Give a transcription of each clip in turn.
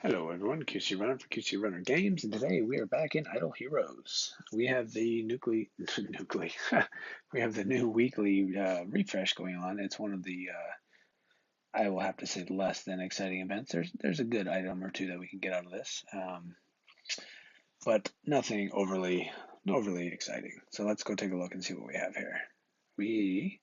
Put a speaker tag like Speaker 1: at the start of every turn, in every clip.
Speaker 1: Hello everyone, QC Runner for QC Runner Games, and today we are back in Idle Heroes. We have the nuclear, we have the new weekly refresh going on. It's one of the, I will have to say, less than exciting events. There's a good item or two that we can get out of this, but nothing overly exciting. So let's go take a look and see what we have here. We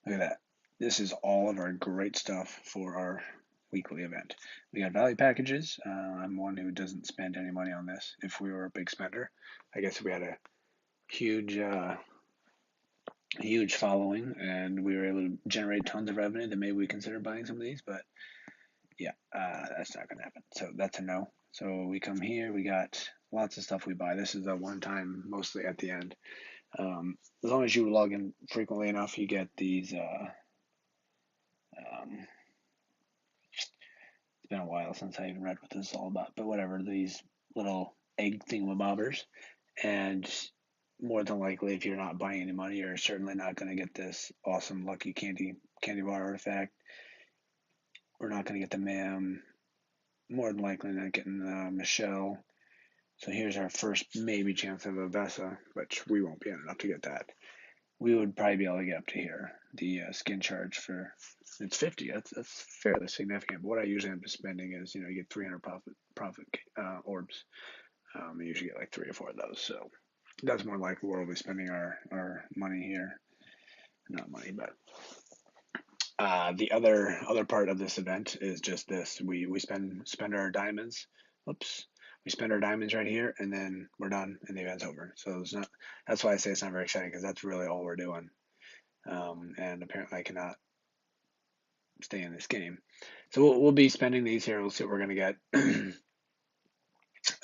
Speaker 1: Look at that. This is all of our great stuff for our weekly event. We got value packages. I'm one who doesn't spend any money on this. If we were a big spender, I guess if we had a huge, huge following and we were able to generate tons of revenue, then maybe we consider buying some of these. But yeah, that's not going to happen. So that's a no. So we come here. We got lots of stuff we buy. This is a one-time, mostly at the end. As long as you log in frequently enough, you get these. Um, It's been a while since I even read what this is all about, but whatever, these little egg thingamabobbers. And more than likely, if you're not buying any money, you're certainly not going to get this awesome lucky candy bar artifact. We're not going to get the Mam. More than likely, not getting Michelle. So here's our first maybe chance of a Vesa, which we won't be enough to get that. We would probably be able to get up to here. The skin charge for it's 50. That's fairly significant. But what I usually end up spending is you get 300 profit orbs. I usually get like 3 or 4 of those. So that's more likely where we'll be spending our money here. Not money, but the other part of this event is just this. We spend our diamonds. Oops. We spend our diamonds right here, and then we're done, and the event's over. So it's not. That's why I say it's not very exciting because that's really all we're doing. And apparently I cannot stay in this game. So we'll be spending these here. We'll see what we're gonna get.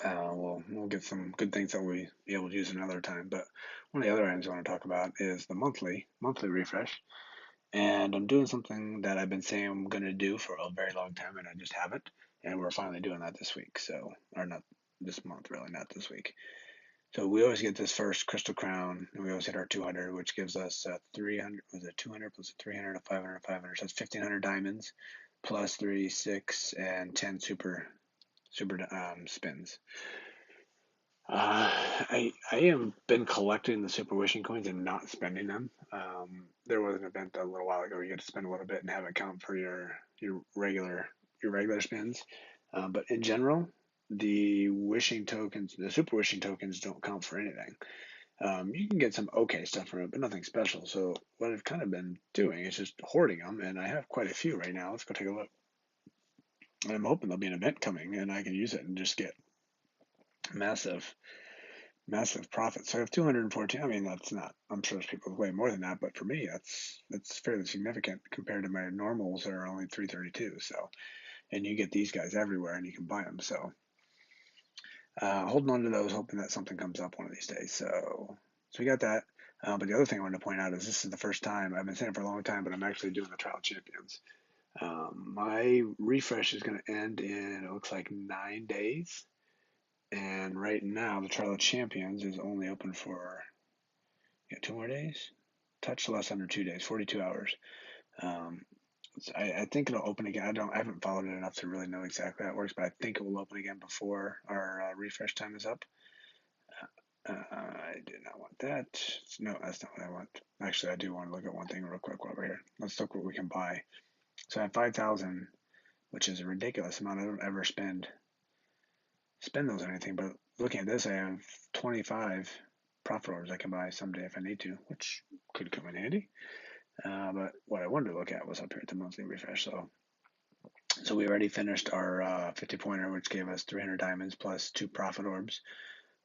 Speaker 1: We'll get some good things that we'll be able to use another time. But one of the other items I want to talk about is the monthly refresh. And I'm doing something that I've been saying I'm gonna do for a very long time, and I just haven't. And we're finally doing that this week. So, or not this month, really, not this week. So we always get this first Crystal Crown, and we always hit our 200, which gives us 300. Was it 200 plus 300, 500, 500? So that's 1,500 diamonds, plus 3, 6, and 10 super spins. I have been collecting the super wishing coins and not spending them. There was an event a little while ago where you had to spend a little bit and have it count for your regular spins. But in general, the super wishing tokens don't count for anything. You can get some okay stuff from it, but nothing special. So what I've kind of been doing is just hoarding them, and I have quite a few right now. Let's go take a look. And I'm hoping there'll be an event coming, and I can use it and just get massive profit. So I have 214. I mean, that's not. I'm sure there's people with way more than that, but for me, that's fairly significant compared to my normals that are only 332. So, and you get these guys everywhere, and you can buy them. So, holding on to those, hoping that something comes up one of these days. So we got that. But the other thing I wanted to point out is this is the first time I've been saying it for a long time, but I'm actually doing the Trial Champions. My refresh is going to end in it looks like 9 days. And right now, the Trial of Champions is only open for 2 more days. Touch less under 2 days, 42 hours. Um, I think it'll open again. I haven't followed it enough to really know exactly how it works, but I think it will open again before our refresh time is up. I did not want that. No, that's not what I want. Actually, I do want to look at one thing real quick while we're here. Let's look what we can buy. So I have 5,000, which is a ridiculous amount. I don't ever spend those on anything, but looking at this, I have 25 profit orbs I can buy someday if I need to, which could come in handy. But what I wanted to look at was up here at the monthly refresh. So we already finished our 50 pointer, which gave us 300 diamonds plus 2 profit orbs.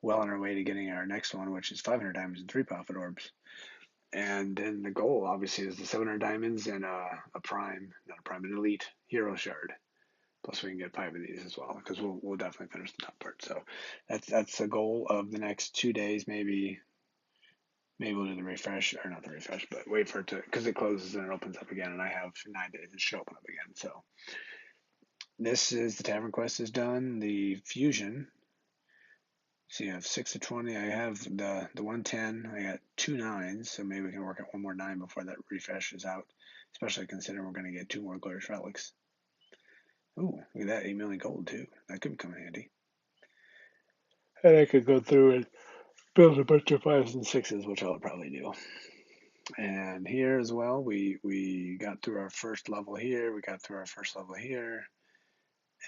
Speaker 1: Well on our way to getting our next one, which is 500 diamonds and 3 profit orbs. And then the goal, obviously, is the 700 diamonds and an elite hero shard. Plus, we can get 5 of these as well because we'll definitely finish the top part. So that's the goal of the next 2 days. Maybe we'll do the refresh or not the refresh, but wait for it to because it closes and it opens up again, and I have 9 days to should open up again. So this is the Tavern Quest is done. The fusion. So you have 6 to 20. I have the 110. I got 2 9s, so maybe we can work out one more 9 before that refresh is out. Especially considering we're going to get 2 more glorious relics. Ooh, look at that, 8 million gold too. That could come in handy. And I could go through and build a bunch of 5s and 6s, which I'll probably do. And here as well, we got through our first level here. We got through our first level here.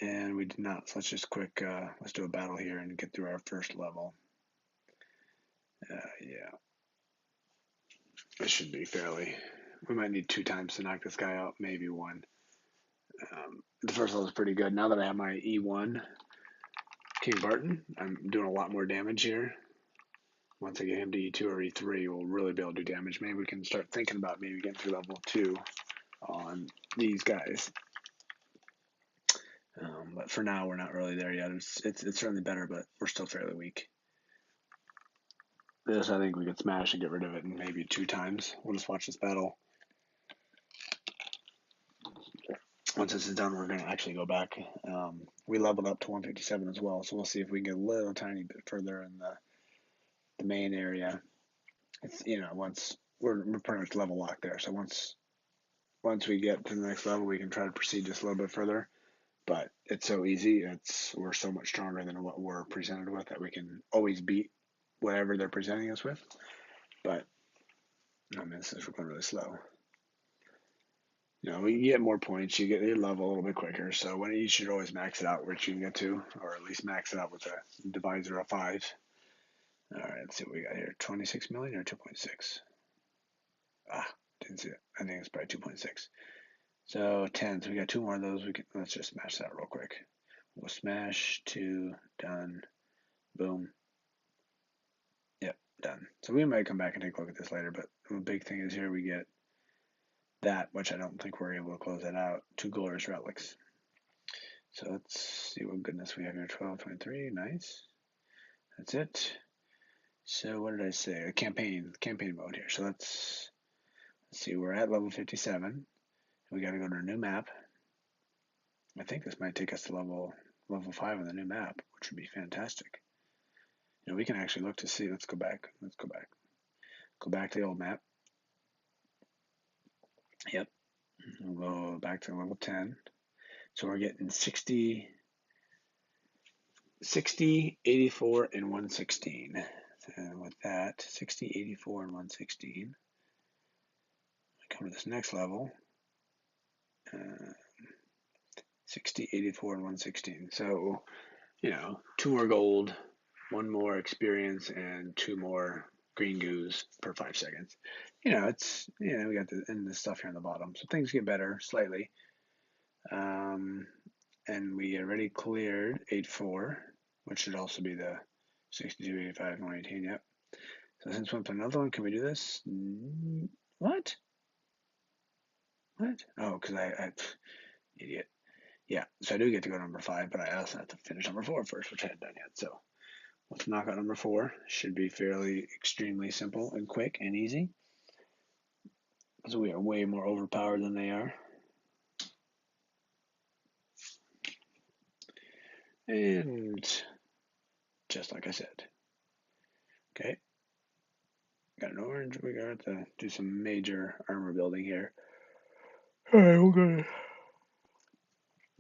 Speaker 1: And we did not. So let's just let's do a battle here and get through our first level. Yeah. This should be fairly. We might need 2 times to knock this guy out, maybe 1. The first level is pretty good. Now that I have my E1 King Barton, I'm doing a lot more damage here. Once I get him to E2 or E3, we'll really be able to do damage. Maybe we can start thinking about maybe getting through level 2 on these guys. But for now, we're not really there yet. It's certainly better, but we're still fairly weak. This, I think we could smash and get rid of it in maybe 2 times. We'll just watch this battle. Once this is done, we're going to actually go back. We leveled up to 157 as well, so we'll see if we can get a little tiny bit further in the main area. It's, once we're pretty much level locked there. So once we get to the next level, we can try to proceed just a little bit further. But it's so easy. We're so much stronger than what we're presented with that we can always beat whatever they're presenting us with. But this is going really slow. You get more points, you get your level a little bit quicker. So when you should always max it out where you can get to, or at least max it out with a divisor of 5. All right, let's see what we got here. 26 million or 2.6? Didn't see it. I think it's probably 2.6. So 10. So we got 2 more of those. Let's just smash that real quick. We'll smash 2. Done. Boom. Yep, done. So we might come back and take a look at this later, but the big thing is here we get that, which I don't think we're able to close that out. 2 glorious relics. So let's see what goodness we have here. 12, 23. Nice. That's it. So what did I say? Campaign mode here. So let's see. We're at level 57. We got to go to a new map. I think this might take us to level 5 on the new map, which would be fantastic. We can actually look to see. Let's go back. Go back to the old map. Yep. We'll go back to level 10. So we're getting 60, 84, and 116. And with that, 60, 84, and 116. I come to this next level. 60, 84, and 116. So, 2 more gold, 1 more experience, and 2 more green goos per 5 seconds. We got the stuff here on the bottom. So things get better slightly. And we already cleared 84, which should also be the 62, 85, 118. Yep. So since we went to another one, can we do this? What? Oh, because I idiot. Yeah, so I do get to go to number 5, but I also have to finish number 4 first, which I hadn't done yet. So let's knock out number 4. Should be fairly extremely simple and quick and easy. Because we are way more overpowered than they are. And just like I said. Okay. Got an orange. We got to do some major armor building here. Alright, we'll go.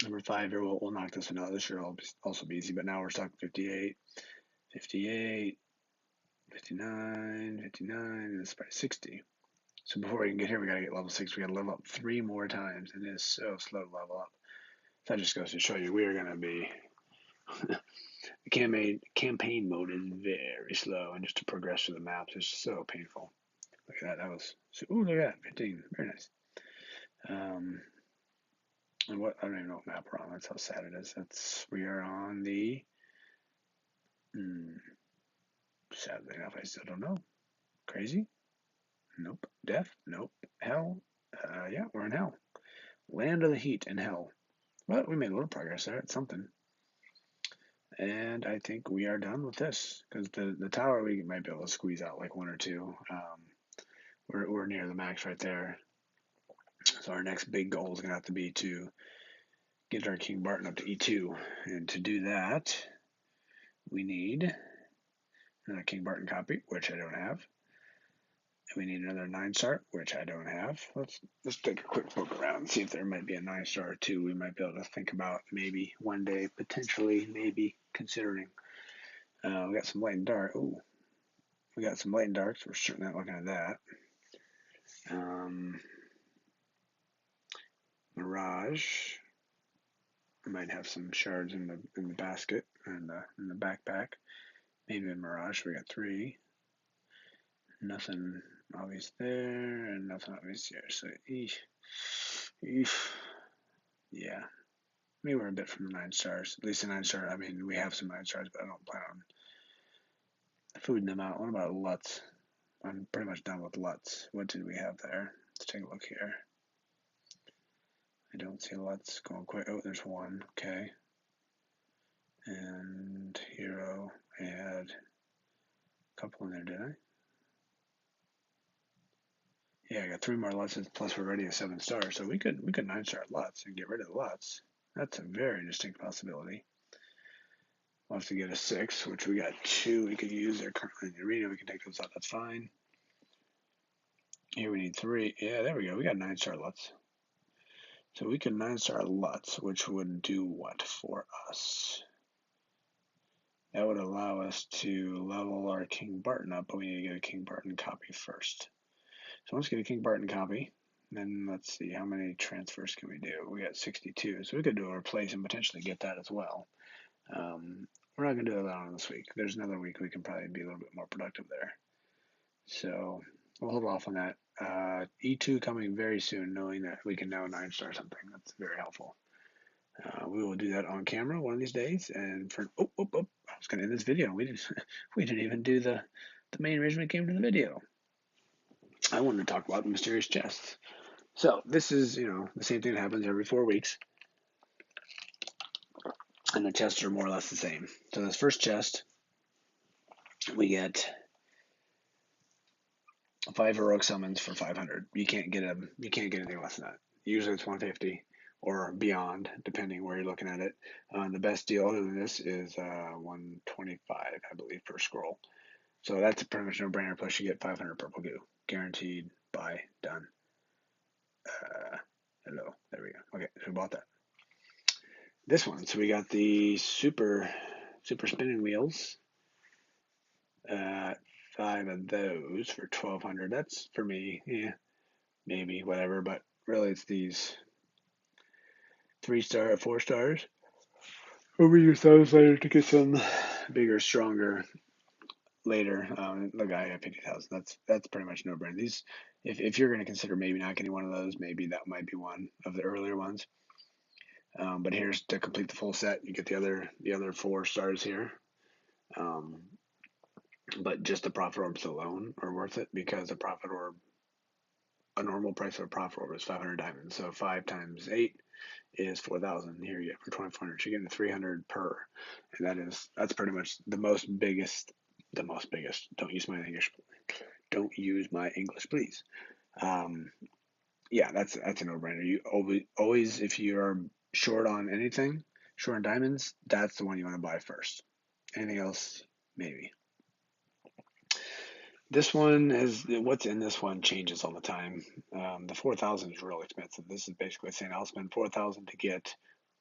Speaker 1: Number 5 here, we'll knock this one out. This should also be easy, but now we're stuck 58, 58, 59, 59, and it's probably 60. So before we can get here, we got to get level 6. We got to level up 3 more times, and it is so slow to level up. That just goes to show you we are going to be... the campaign mode is very slow, and just to progress through the maps is so painful. Look at that. That was... Ooh, look at that. 15. Very nice. And what, I don't even know what map we're on. That's how sad it is. We are on the... sadly enough, I still don't know. Crazy? Nope. Death? Nope. Hell? Yeah, we're in hell. Land of the heat and hell. But we made a little progress there. It's something. And I think we are done with this. Because the tower, we might be able to squeeze out like 1 or 2. We're near the max right there. So our next big goal is going to have to be to get our King Barton up to E2. And to do that, we need another King Barton copy, which I don't have. We need another 9-star, which I don't have. Let's take a quick poke around and see if there might be a 9-star or two we might be able to think about maybe one day, potentially, maybe considering. We got some light and dark. Ooh, we got some light and darks. We're certainly not looking at that. Mirage. We might have some shards in the basket and in the backpack. Maybe a Mirage. We got 3. Nothing obvious there, and nothing obvious here. So, yeah. Maybe we're a bit from the 9-stars. At least the 9-star. I mean, we have some 9-stars, but I don't plan on fooding them out. What about Lutz? I'm pretty much done with Lutz. What did we have there? Let's take a look here. I don't see Lutz going quite. Oh, there's one. Okay. And Hero. I had a couple in there, did I? Yeah, I got 3 more Lutzes, plus we're already a 7-star, so we could 9-star Lutz and get rid of the Lutz. That's a very distinct possibility. We'll have to get a 6, which we got 2 we could use. They're currently in the arena. We can take those out. That's fine. Here we need 3. Yeah, there we go. We got 9-star Lutz. So we can 9-star Lutz, which would do what for us? That would allow us to level our King Barton up, but we need to get a King Barton copy first. So let's get a King Barton copy. Then let's see, how many transfers can we do? We got 62, so we could do a replace and potentially get that as well. We're not going to do that on this week. There's another week we can probably be a little bit more productive there. So we'll hold off on that. E2 coming very soon, knowing that we can now 9-star something. That's very helpful. We will do that on camera one of these days. And for I was going to end this video. We didn't even do the main reason we came to the video. I wanted to talk about the mysterious chests. So this is, the same thing that happens every 4 weeks. And the chests are more or less the same. So this first chest, we get 5 heroic summons for 500. You can't get anything less than that. Usually it's 150 or beyond, depending where you're looking at it. The best deal other than this is 125, I believe, per scroll. So that's a pretty much no-brainer. Plus you get 500 purple goo, guaranteed. Buy, done. Hello, there we go. Okay, so we bought that. This one, so we got the super spinning wheels. 5 of those for 1,200. That's for me, yeah, maybe whatever. But really, it's these 3-star, 4 stars. We'll reuse those later to get some bigger, stronger later. The guy at 50,000. That's pretty much no brainer. These, if you're going to consider maybe not getting one of those, maybe that might be one of the earlier ones. But here's to complete the full set. You get the other 4 stars here. But just the profit orbs alone are worth it, because a normal price of a profit orb is 500 diamonds. So 5 times 8 is 4,000. Here you get for 2,400. You're getting 300 per, and that's pretty much the most biggest. Don't use my English. Don't use my English, please. Yeah, that's a no-brainer. You always, if you're short on anything, short on diamonds, that's the one you want to buy first. Anything else, maybe. This one what's in this one changes all the time. The 4,000 is real expensive. This is basically saying I'll spend 4,000 to get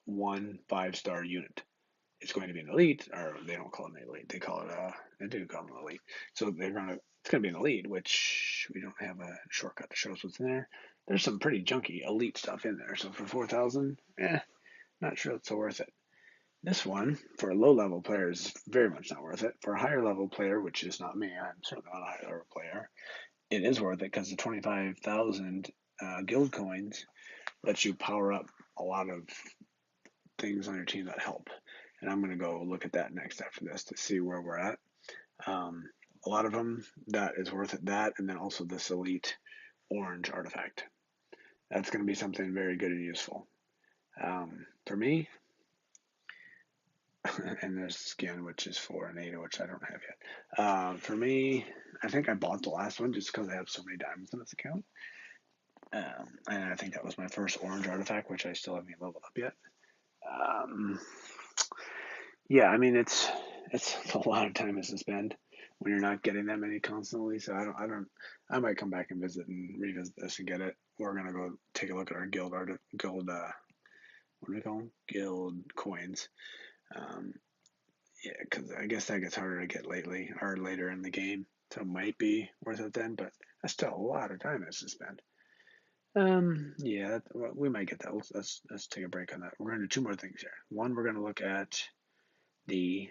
Speaker 1: 1 5-star unit. It's going to be an elite, or they don't call it an elite. They call it they do call it an elite. So it's gonna be an elite, which we don't have a shortcut to show us what's in there. There's some pretty junky elite stuff in there. So for 4,000, not sure it's so worth it. This one, for a low-level player, is very much not worth it. For a higher-level player, which is not me, I'm certainly not a higher-level player, it is worth it because the 25,000 guild coins lets you power up a lot of things on your team that help. And I'm going to go look at that next after this to see where we're at. A lot of them, that is worth it. That, and then also this elite orange artifact. That's going to be something very good and useful. For me, and there's skin, which is for an Ada, which I don't have yet. For me, I think I bought the last one just because I have so many diamonds in this account. And I think that was my first orange artifact, which I still haven't leveled up yet. Yeah, I mean, it's a lot of time to spend. when you're not getting that many constantly. So I might come back and visit and revisit this and get it. We're gonna go take a look at our guild what do we call them? Guild coins. Um, yeah, because I guess that gets harder to get lately or later in the game, so it might be worth it then. But that's still a lot of time to spend. Yeah, well, we might get that. Let's take a break on that. We're gonna do two more things here. One, we're gonna look at the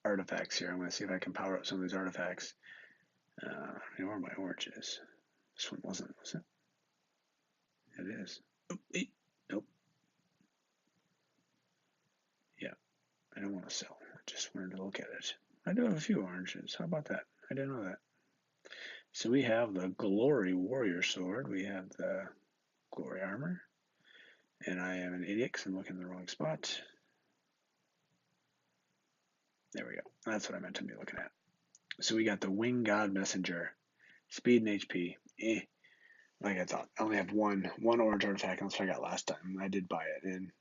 Speaker 1: artifacts here. I'm gonna see if I can power up some of these artifacts. Where are my oranges? This one wasn't, was it? It is. Oh, nope. Yeah, I don't want to sell. I just wanted to look at it. I do have a few oranges. How about that? I didn't know that. So we have the Glory Warrior Sword. We have the Glory Armor. And I am an idiot because I'm looking in the wrong spot. There we go. That's what I meant to be looking at. So we got the Wing God Messenger. Speed and HP. Like I thought. I only have one orange artifact. That's what I got last time. I did buy it, and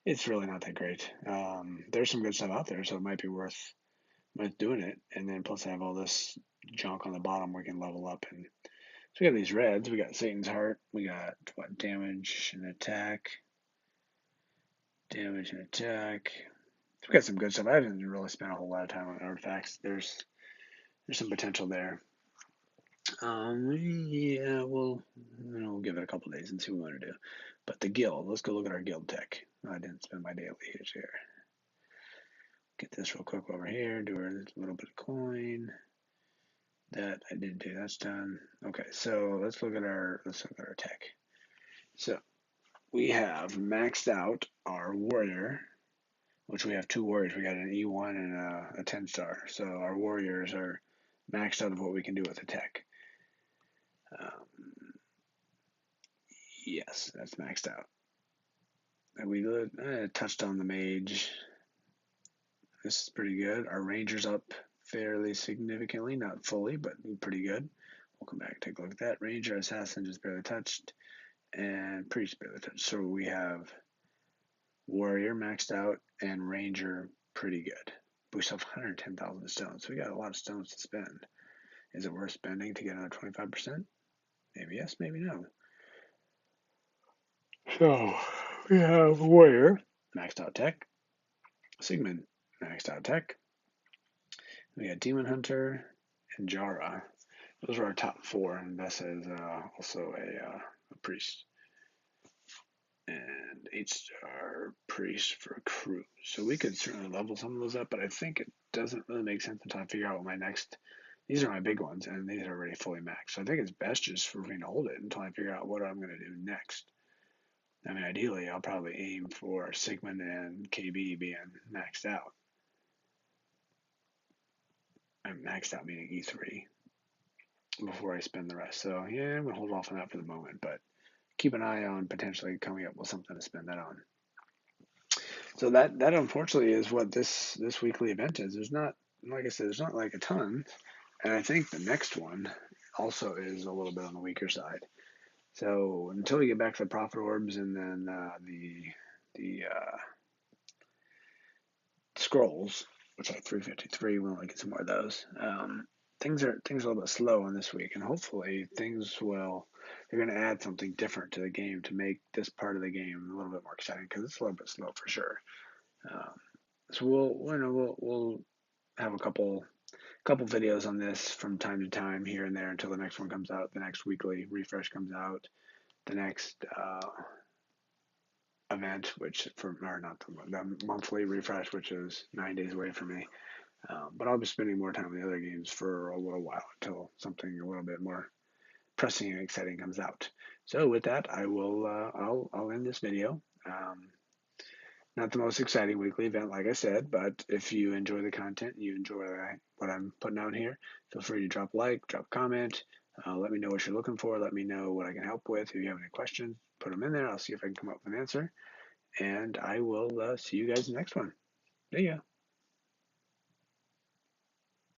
Speaker 1: it's really not that great. There's some good stuff out there, so it might be worth doing it. And then plus I have all this junk on the bottom we can level up. And so we got these reds. We got Satan's Heart. We got what, damage and attack. Damage and attack. So we got some good stuff. I haven't really spent a whole lot of time on artifacts. There's some potential there. Yeah, we'll give it a couple days and see what we want to do. But the guild, let's go look at our guild tech. I didn't spend my daily here. Get this real quick over here. Do a little bit of coin. That I did do. That's done. Okay, so let's look at our tech. So we have maxed out our warrior, which we have two warriors. We got an E1 and a 10 star. So our warriors are maxed out of what we can do with the tech. Yes, that's maxed out. And we touched on the mage. This is pretty good. Our ranger's up fairly significantly, not fully, but pretty good. We'll come back and take a look at that. Ranger, assassin just barely touched, and priest barely touched. So we have warrior maxed out and ranger pretty good. But we still have 110,000 stones, so we got a lot of stones to spend. Is it worth spending to get another 25%? Maybe yes, maybe no. So we have warrior maxed out tech, Sigmund maxed out tech. We got Demon Hunter and Jara. Those are our top four, and Vesa is also a priest. And 8-star priest for crew. So we could certainly level some of those up, but I think it doesn't really make sense until I figure out what my next. These are my big ones, and these are already fully maxed. So I think it's best just for me to hold it until I figure out what I'm going to do next. I mean, ideally, I'll probably aim for Sigmund and KB being maxed out. I'm maxed out meaning E3 before I spend the rest. So yeah, I'm gonna hold off on that for the moment, but keep an eye on potentially coming up with something to spend that on. So that unfortunately is what this weekly event is. There's not, like I said, there's not like a ton, and I think the next one also is a little bit on the weaker side. So until we get back to the prophet orbs and then the scrolls, which are 353, we'll only get some more of those. Things are a little bit slow on this week, and hopefully they're going to add something different to the game to make this part of the game a little bit more exciting because it's a little bit slow for sure. So we'll have a couple videos on this from time to time here and there until the next one comes out. The next weekly refresh comes out. The next event, or not the monthly refresh, which is 9 days away from me. But I'll be spending more time on the other games for a little while until something a little bit more pressing and exciting comes out. So with that, I will I'll end this video. Not the most exciting weekly event, like I said, but if you enjoy the content, you enjoy what I'm putting out here, feel free to drop a like, drop a comment. Let me know what you're looking for. Let me know what I can help with. If you have any questions, put them in there. I'll see if I can come up with an answer. And I will see you guys in the next one. See ya.